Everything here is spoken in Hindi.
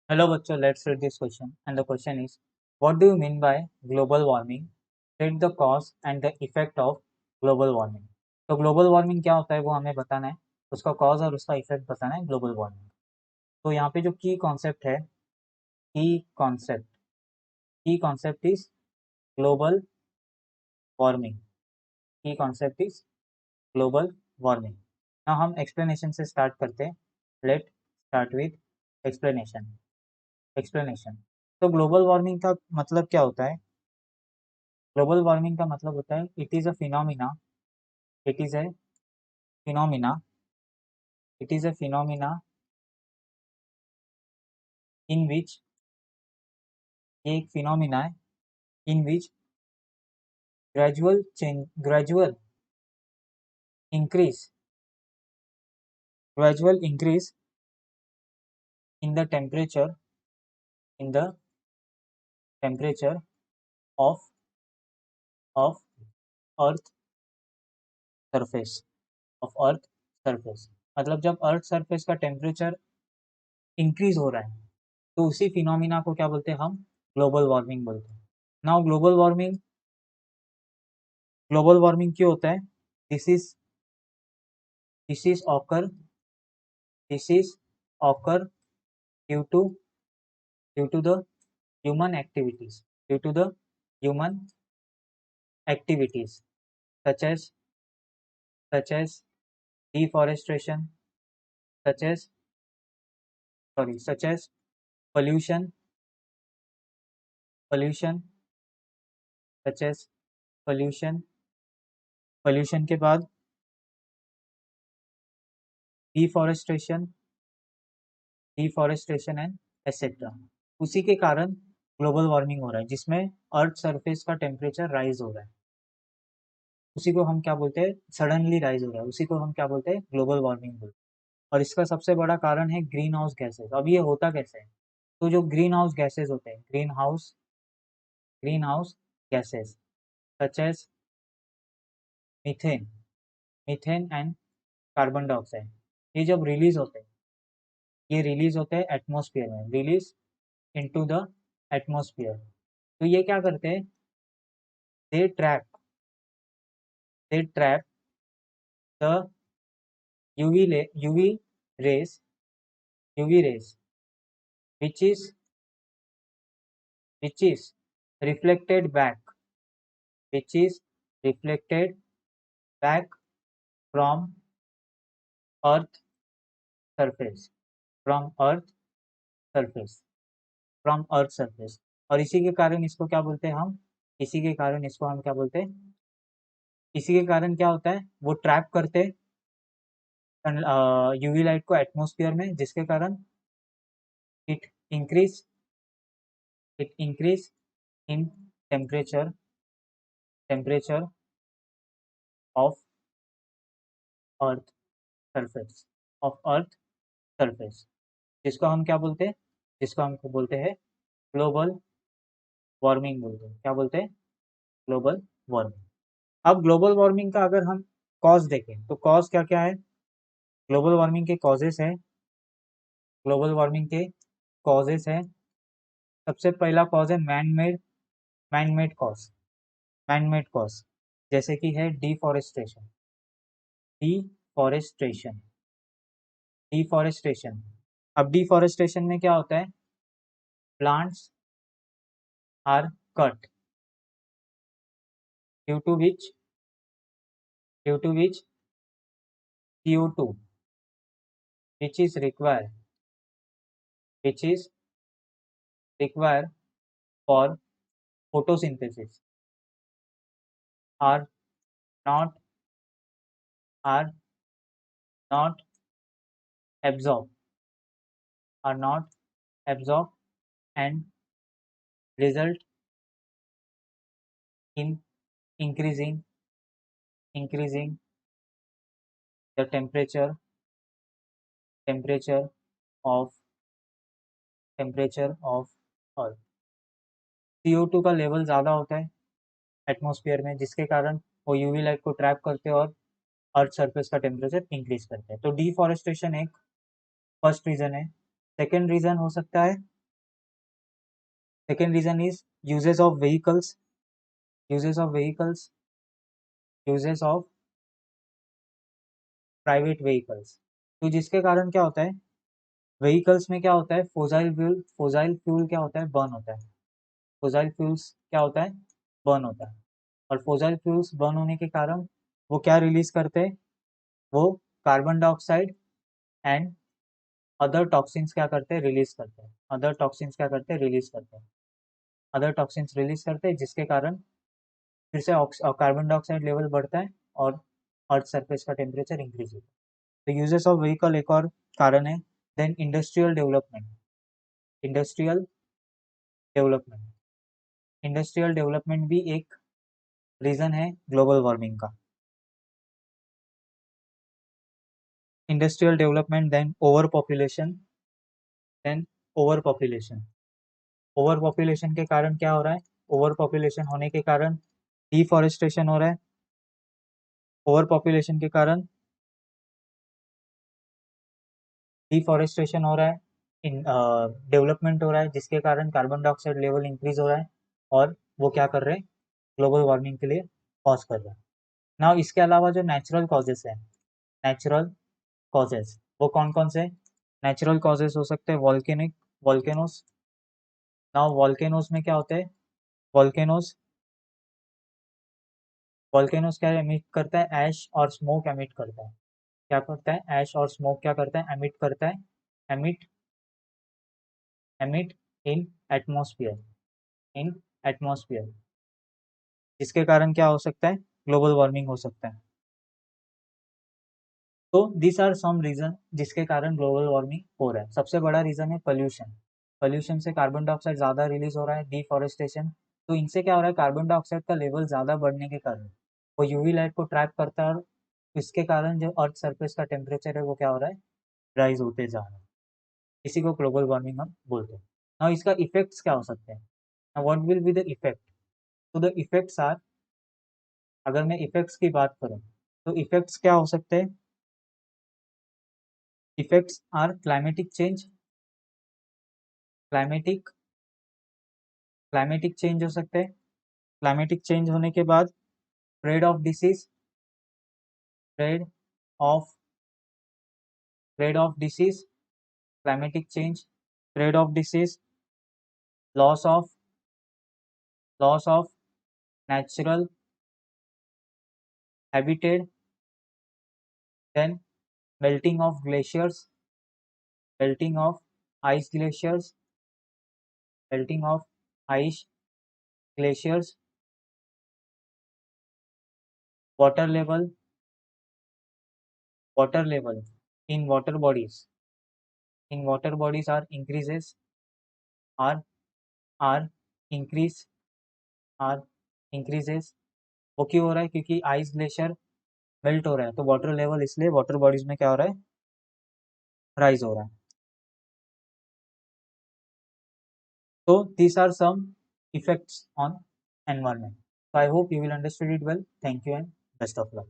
Hello बच्चों, let's read this question and the question is what do you mean by global warming? State the cause and the effect of global warming. तो ग्लोबल वार्मिंग क्या होता है वो हमें बताना है, उसका कॉज और उसका इफेक्ट बताना है ग्लोबल वार्मिंग। तो यहाँ पे जो की कॉन्सेप्ट है, की कॉन्सेप्ट इज ग्लोबल वार्मिंग। की कॉन्सेप्ट इज ग्लोबल वार्मिंग। ना हम एक्सप्लेनेशन से स्टार्ट करते हैं। Let start with explanation. तो ग्लोबल वार्मिंग का मतलब क्या होता है? ग्लोबल वार्मिंग का मतलब होता है it is a phenomena it is a phenomena it is a phenomena in which, ये एक फिनोमिना है in which gradual increase gradual increase in the temperature in the temperature of of earth surface of earth surface. मतलब जब अर्थ सरफेस का टेम्परेचर इंक्रीज हो रहा है तो उसी फिनोमिना को क्या बोलते हैं हम? ग्लोबल वार्मिंग बोलते हैं। नाउ ग्लोबल वार्मिंग क्यों होता है? This is this is occur this is occur due to the human activities due to the human activities such as such as deforestation, such as such as pollution pollution such as pollution के बाद deforestation एंड एक्सेट्रा। उसी के कारण ग्लोबल वार्मिंग हो रहा है जिसमें अर्थ सरफेस का टेम्परेचर राइज हो रहा है। उसी को हम क्या बोलते हैं? सडनली राइज हो रहा है, उसी को हम क्या बोलते हैं? ग्लोबल वार्मिंग बोलते हैं। और इसका सबसे बड़ा कारण है ग्रीन हाउस गैसेज। अब ये होता कैसे है? तो जो ग्रीन हाउस गैसेज होते हैं, green house gases such as methane methane and carbon dioxide, ये जब रिलीज होते हैं, ये रिलीज होते हैं एटमोसफियर में, रिलीज इनटू द एटमोसफियर। तो ये क्या करते हैं? They trap they trap the UV rays UV rays which is which is reflected back which is reflected back from earth surface from earth surface from earth surface। और इसी के कारण इसको क्या बोलते हैं हम? इसी के कारण इसको हम क्या बोलते हैं? इसी के कारण क्या होता है? वो ट्रैप करते हैं यूवी लाइट को एटमोसफियर में, जिसके कारण it increase it increase in temperature of earth surface, जिसको हम क्या बोलते हैं? जिसको हम बोलते हैं ग्लोबल वार्मिंग बोलते हैं। क्या बोलते हैं? Global warming. अब ग्लोबल वार्मिंग का अगर हम कॉज देखें तो कॉज क्या क्या है? ग्लोबल वार्मिंग के कॉजेस है ग्लोबल वार्मिंग के कॉजेस है। सबसे पहला कॉज है मैन मेड कॉज, जैसे कि है डिफॉरेस्टेशन डिफॉरेस्टेशन। अब डिफॉरेस्टेशन में क्या होता है? Plants are cut due to which CO2 which is required for photosynthesis are not are not absorbed are not absorbed and result in increasing the temperature of earth। CO2 का लेवल ज़्यादा होता है एटमॉस्फेयर में, जिसके कारण वो यूवी लाइट को ट्रैप करते हैं और अर्थ सरफेस का टेम्परेचर इंक्रीज करते हैं। तो डिफॉरेस्टेशन एक फर्स्ट रीज़न है। सेकेंड रीज़न हो सकता है Second reason is uses of vehicles, uses of vehicles, uses of private vehicles. तो जिसके कारण क्या होता है, व्हीकल्स में क्या होता है, फोजाइल फ्यूल क्या होता है, बर्न होता है। फोजाइल फ्यूल्स क्या होता है, बर्न होता है। और फोजाइल फ्यूल्स बर्न होने के कारण वो क्या रिलीज करते हैं, वो carbon dioxide and other toxins क्या करते हैं, रिलीज करते हैं। अदर टॉक्सिन्स क्या करते हैं, रिलीज करते हैं। अदर टॉक्सिन्स रिलीज करते हैं, जिसके कारण फिर से कार्बन डाइऑक्साइड लेवल बढ़ता है और अर्थ सरफेस का टेम्परेचर इंक्रीज होता है। तो यूजेस ऑफ व्हीकल एक और कारण है। Then industrial development, industrial development, industrial development भी एक रीजन है ग्लोबल वार्मिंग का। Industrial development, then over population, then over population. Over population के कारण क्या हो रहा है, ओवर पॉपुलेशन होने के कारण डिफॉरेस्टेशन हो रहा है। ओवर पॉपुलेशन के कारण डिफॉरेस्टेशन हो रहा है, डेवलपमेंट हो रहा है, जिसके कारण कार्बन डाइऑक्साइड लेवल इंक्रीज हो रहा है और वो क्या कर रहे हैं, ग्लोबल वार्मिंग के लिए कॉज कर रहा है। ना इसके अलावा जो नेचुरल कॉजेस है, नेचुरल कॉजेस वो कौन कौन से, नेचुरल कॉजेस हो सकते हैं वॉल्केनिक, वॉल्केनोस। ना वॉल्केनोस में क्या होते हैं, वॉल्केनोस, वॉल्केनोस क्या एमिट करता है, ऐश और स्मोक एमिट करता है। क्या करता है, ऐश और स्मोक क्या करता है, एमिट करता है। एमिट, एमिट इन एटमॉस्फेयर, इन एटमॉस्फेयर, जिसके कारण क्या हो सकता है, ग्लोबल वार्मिंग हो सकता है। तो दिस आर सम रीजन जिसके कारण ग्लोबल वार्मिंग हो रहा है। सबसे बड़ा रीजन है पोल्यूशन। पोल्यूशन से कार्बन डाइऑक्साइड ज़्यादा रिलीज हो रहा है, डिफॉरेस्टेशन। तो इनसे क्या हो रहा है, कार्बन डाइऑक्साइड का लेवल ज़्यादा बढ़ने के कारण वो यूवी लाइट को ट्रैप करता है और इसके कारण जो अर्थ सरफेस का टेम्परेचर है वो क्या हो रहा है, राइज होते जा रहा है। इसी को ग्लोबल वार्मिंग हम बोलते हैं। ना इसका इफेक्ट्स क्या हो सकते हैं, ना what will be the effect. तो द इफेक्ट्स आर, अगर मैं इफेक्ट्स की बात करूं तो इफेक्ट्स क्या हो सकते हैं, effects are climatic change, climatic, climatic change हो सकते हैं। क्लाइमेटिक चेंज होने के बाद spread of disease, spread of, spread of disease, climatic change, spread of disease, loss of, loss of natural habitat, then melting of glaciers, melting of ice glaciers, melting of ice glaciers, water level, water level in water bodies, in water bodies are increases, are increase, are increases। वो क्यों हो रहा है, क्योंकि आइस ग्लेशियर मेल्ट हो रहा है, तो वाटर लेवल इसलिए वाटर बॉडीज में क्या हो रहा है, राइज हो रहा है। तो these are some effects on environment. So I hope you will understood it well. Thank you and best of luck.